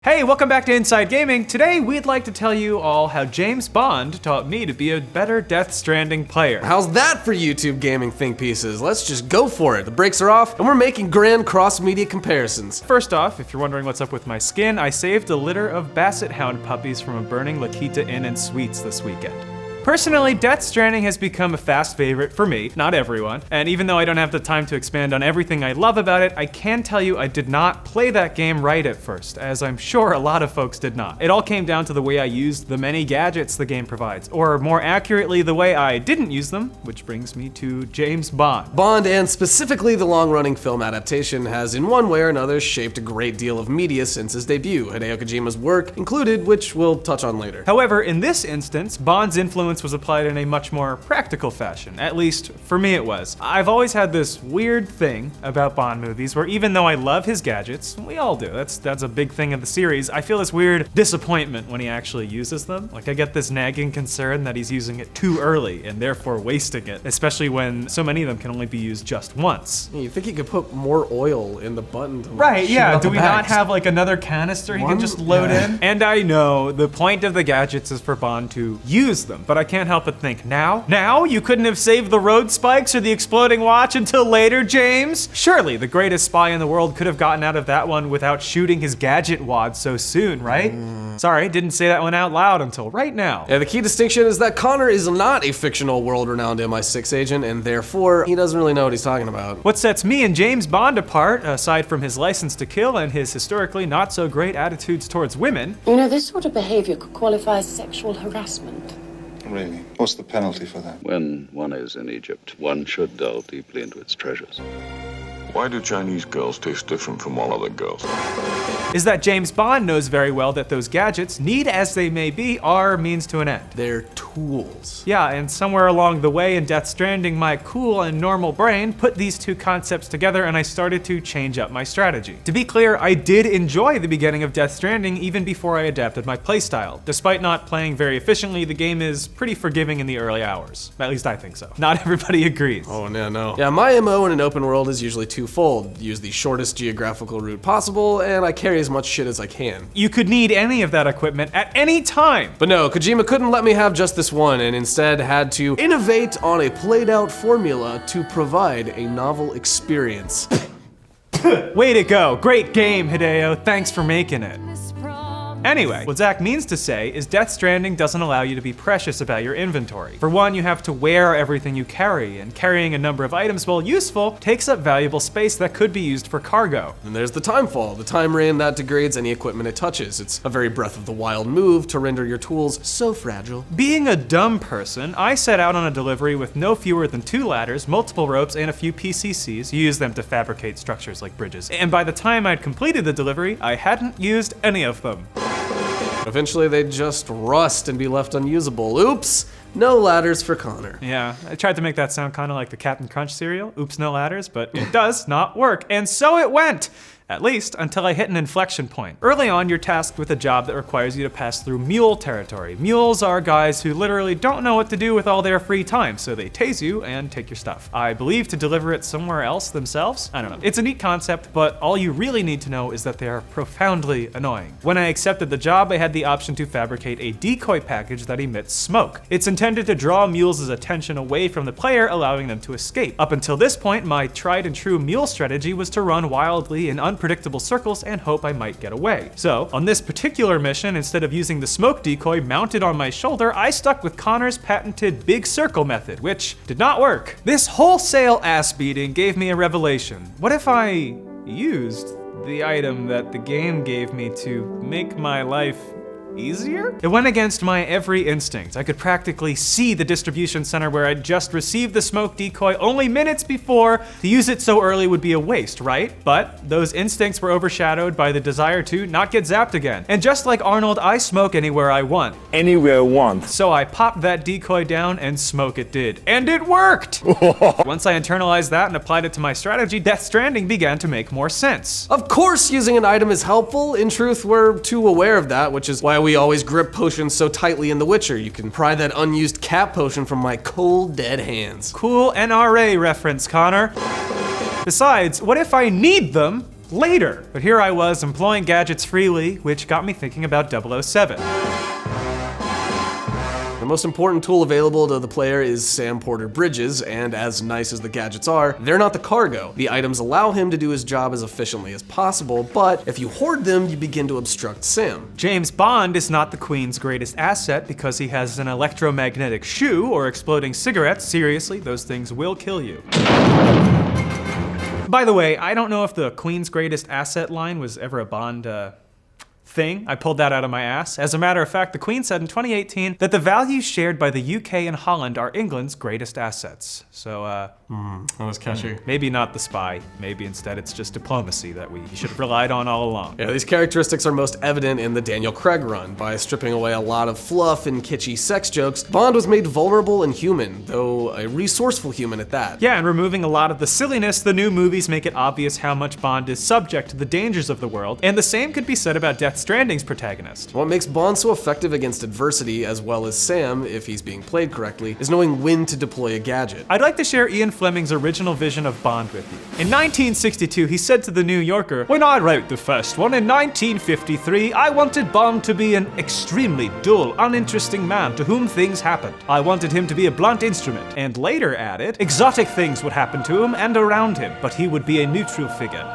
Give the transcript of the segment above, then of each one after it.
Hey, welcome back to Inside Gaming. Today, we'd like to tell you all how James Bond taught me to be a better Death Stranding player. How's that for YouTube gaming think pieces? Let's just go for it. The brakes are off, and we're making grand cross-media comparisons. First off, if you're wondering what's up with my skin, I saved a litter of Basset Hound puppies from a burning La Quinta Inn and Suites this weekend. Personally, Death Stranding has become a fast favorite for me, not everyone, and even though I don't have the time to expand on everything I love about it, I can tell you I did not play that game right at first, as I'm sure a lot of folks did not. It all came down to the way I used the many gadgets the game provides, or more accurately, the way I didn't use them, which brings me to James Bond. Bond, and specifically the long-running film adaptation, has in one way or another shaped a great deal of media since his debut, Hideo Kojima's work included, which we'll touch on later. However, in this instance, Bond's influence was applied in a much more practical fashion. At least, for me it was. I've always had this weird thing about Bond movies where even though I love his gadgets, we all do, that's a big thing of the series, I feel this weird disappointment when he actually uses them. Like I get this nagging concern that he's using it too early and therefore wasting it, especially when so many of them can only be used just once. You think he could put more oil in the button to right, yeah, do we not bags? have like another canister he can just load in? And I know the point of the gadgets is for Bond to use them, but I can't help but think, now? You couldn't have saved the road spikes or the exploding watch until later, James? Surely the greatest spy in the world could have gotten out of that one without shooting his gadget wad so soon, right? Sorry, didn't say that one out loud until right now. Yeah, the key distinction is that Connor is not a fictional world-renowned MI6 agent, and therefore, he doesn't really know what he's talking about. What sets me and James Bond apart, aside from his license to kill and his historically not so great attitudes towards women— You know, this sort of behavior could qualify as sexual harassment. Really? What's the penalty for that? When one is in Egypt, one should delve deeply into its treasures. Why do Chinese girls taste different from all other girls? is that James Bond knows very well that those gadgets, need as they may be, are a means to an end. They're tools. Yeah, and somewhere along the way in Death Stranding, my cool and normal brain put these two concepts together and I started to change up my strategy. To be clear, I did enjoy the beginning of Death Stranding even before I adapted my playstyle. Despite not playing very efficiently, the game is pretty forgiving in the early hours. At least I think so. Not everybody agrees. Oh, no. Yeah, my MO in an open world is usually twofold. Use the shortest geographical route possible, and I carry as much shit as I can. You could need any of that equipment at any time. But no, Kojima couldn't let me have just this one, and instead had to innovate on a played-out formula to provide a novel experience. Way to go. Great game, Hideo. Thanks for making it. Anyway, what Zach means to say is Death Stranding doesn't allow you to be precious about your inventory. For one, you have to wear everything you carry, and carrying a number of items, while useful, takes up valuable space that could be used for cargo. And there's the time fall, the time rain that degrades any equipment it touches. It's a very Breath of the Wild move to render your tools so fragile. Being a dumb person, I set out on a delivery with no fewer than 2 ladders, multiple ropes, and a few PCCs. You use them to fabricate structures like bridges. And by the time I'd completed the delivery, I hadn't used any of them. Eventually they'd just rust and be left unusable. Oops, no ladders for Connor. Yeah, I tried to make that sound kind of like the Captain Crunch cereal, oops, no ladders, but it does not work, and so it went. At least, until I hit an inflection point. Early on, you're tasked with a job that requires you to pass through mule territory. Mules are guys who literally don't know what to do with all their free time, so they tase you and take your stuff. I believe to deliver it somewhere else themselves? I don't know. It's a neat concept, but all you really need to know is that they are profoundly annoying. When I accepted the job, I had the option to fabricate a decoy package that emits smoke. It's intended to draw mules' attention away from the player, allowing them to escape. Up until this point, my tried and true mule strategy was to run wildly in unpredictable circles and hope I might get away. So, on this particular mission, instead of using the smoke decoy mounted on my shoulder, I stuck with Connor's patented big circle method, which did not work. This wholesale ass beating gave me a revelation. What if I used the item that the game gave me to make my life easier? It went against my every instinct. I could practically see the distribution center where I'd just received the smoke decoy only minutes before. To use it so early would be a waste, right? But those instincts were overshadowed by the desire to not get zapped again. And just like Arnold, I smoke anywhere I want. Anywhere I want. So I popped that decoy down and smoke it did. And it worked! Once I internalized that and applied it to my strategy, Death Stranding began to make more sense. Of course using an item is helpful. In truth, we're too aware of that, which is why we always grip potions so tightly in The Witcher. You can pry that unused cat potion from my cold, dead hands. Cool NRA reference, Connor. Besides, what if I need them later. But here I was employing gadgets freely, which got me thinking about 007. The most important tool available to the player is Sam Porter Bridges, and as nice as the gadgets are, they're not the cargo. The items allow him to do his job as efficiently as possible, but if you hoard them, you begin to obstruct Sam. James Bond is not the Queen's greatest asset because he has an electromagnetic shoe or exploding cigarettes. Seriously, those things will kill you. By the way, I don't know if the Queen's greatest asset line was ever a Bond thing. I pulled that out of my ass. As a matter of fact, the Queen said in 2018 that the values shared by the UK and Holland are England's greatest assets. So, that was catchy. maybe not the spy. Maybe instead it's just diplomacy that we should have relied on all along. Yeah, these characteristics are most evident in the Daniel Craig run. By stripping away a lot of fluff and kitschy sex jokes, Bond was made vulnerable and human, though a resourceful human at that. Yeah, and removing a lot of the silliness, the new movies make it obvious how much Bond is subject to the dangers of the world, and the same could be said about Death Stranding's protagonist. What makes Bond so effective against adversity, as well as Sam, if he's being played correctly, is knowing when to deploy a gadget. I'd like to share Ian Fleming's original vision of Bond with you. In 1962, he said to the New Yorker, "When I wrote the first one in 1953, I wanted Bond to be an extremely dull, uninteresting man to whom things happened. I wanted him to be a blunt instrument," and later added, "Exotic things would happen to him and around him, but he would be a neutral figure."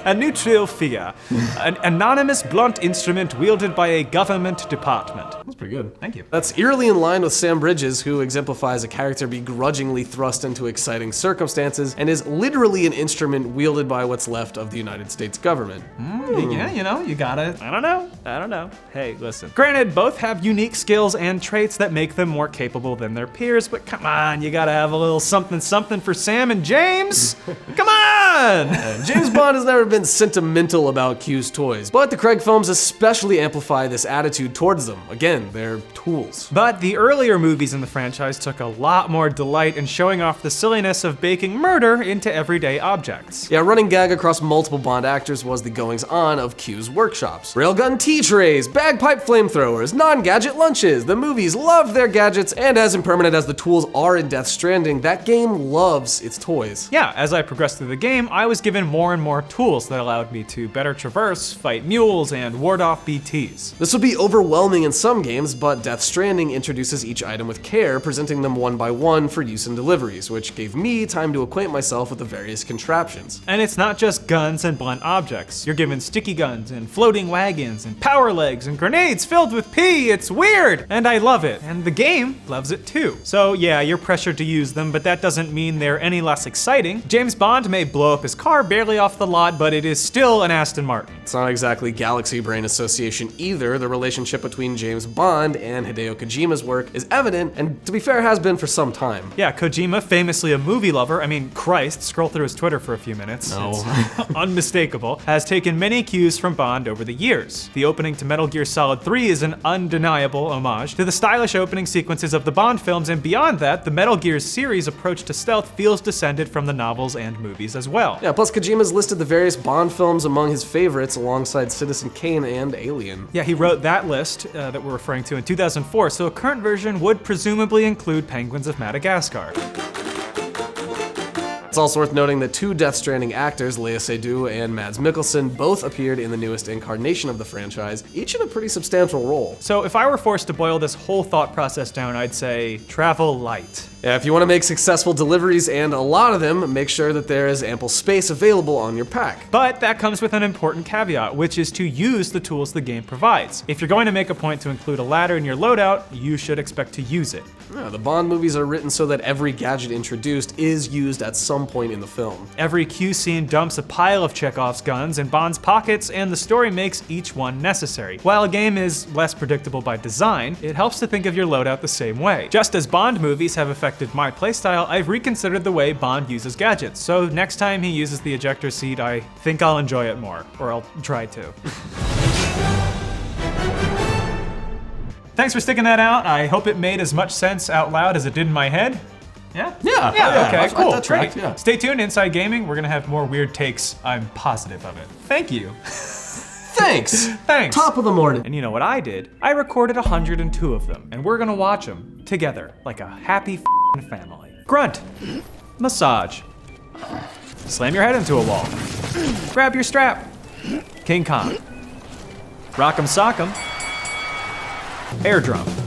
A neutral figure. An anonymous blunt instrument wielded by a government department. That's pretty good. Thank you. That's eerily in line with Sam Bridges, who exemplifies a character begrudgingly thrust into exciting circumstances and is literally an instrument wielded by what's left of the United States government. Yeah, you gotta. I don't know. Hey, listen. Granted, both have unique skills and traits that make them more capable than their peers, but come on, you gotta have a little something for Sam and James. Come on! James Bond has never been sentimental about Q's toys, but the Craig films especially amplify this attitude towards them. Again, they're tools. But the earlier movies in the franchise took a lot more delight in showing off the silliness of baking murder into everyday objects. Yeah, running gag across multiple Bond actors was the goings-on of Q's workshops. Railgun tea trays, bagpipe flamethrowers, non-gadget lunches. The movies love their gadgets, and as impermanent as the tools are in Death Stranding, that game loves its toys. Yeah, as I progressed through the game, I was given more and more tools that allowed me to better traverse, fight mules, and ward off BTs. This would be overwhelming in some games, but Death Stranding introduces each item with care, presenting them one by one for use in deliveries, which gave me time to acquaint myself with the various contraptions. And it's not just guns and blunt objects. You're given sticky guns and floating wagons and power legs and grenades filled with pee. It's weird, and I love it. And the game loves it too. So yeah, you're pressured to use them, but that doesn't mean they're any less exciting. James Bond may blow up his car barely off the lot, but it is still an Aston Martin. It's not exactly Galaxy Brain Association either. The relationship between James Bond and Hideo Kojima's work is evident, and to be fair, has been for some time. Yeah, Kojima, famously a movie lover, I mean, Christ, scroll through his Twitter for a few minutes. No. It's unmistakable, has taken many cues from Bond over the years. The opening to Metal Gear Solid 3 is an undeniable homage to the stylish opening sequences of the Bond films, and beyond that, the Metal Gear series approach to stealth feels descended from the novels and movies as well. Yeah, plus Kojima's listed the various Bond films among his favorites alongside Citizen Kane and Alien. Yeah, he wrote that list that we're referring to in 2004, so a current version would presumably include Penguins of Madagascar. It's also worth noting that two Death Stranding actors, Lea Seydoux and Mads Mikkelsen, both appeared in the newest incarnation of the franchise, each in a pretty substantial role. So if I were forced to boil this whole thought process down, I'd say travel light. Yeah, if you want to make successful deliveries, and a lot of them, make sure that there is ample space available on your pack. But that comes with an important caveat, which is to use the tools the game provides. If you're going to make a point to include a ladder in your loadout, you should expect to use it. Yeah, the Bond movies are written so that every gadget introduced is used at some point in the film. Every Q scene dumps a pile of Chekhov's guns in Bond's pockets, and the story makes each one necessary. While a game is less predictable by design, it helps to think of your loadout the same way. Just as Bond movies have affected my playstyle, I've reconsidered the way Bond uses gadgets, so next time he uses the ejector seat, I think I'll enjoy it more, or I'll try to. Thanks for sticking that out. I hope it made as much sense out loud as it did in my head. Yeah? Yeah, Okay, I cool. that track, Great. yeah. Stay tuned, Inside Gaming. We're gonna have more weird takes. I'm positive of it. Thank you. Thanks! Thanks. Top of the morning. And you know what I did? I recorded 102 of them, and we're gonna watch them together like a happy family. Grunt. Massage. Slam your head into a wall. Grab your strap. King Kong. Rock'em sock'em. Air drum.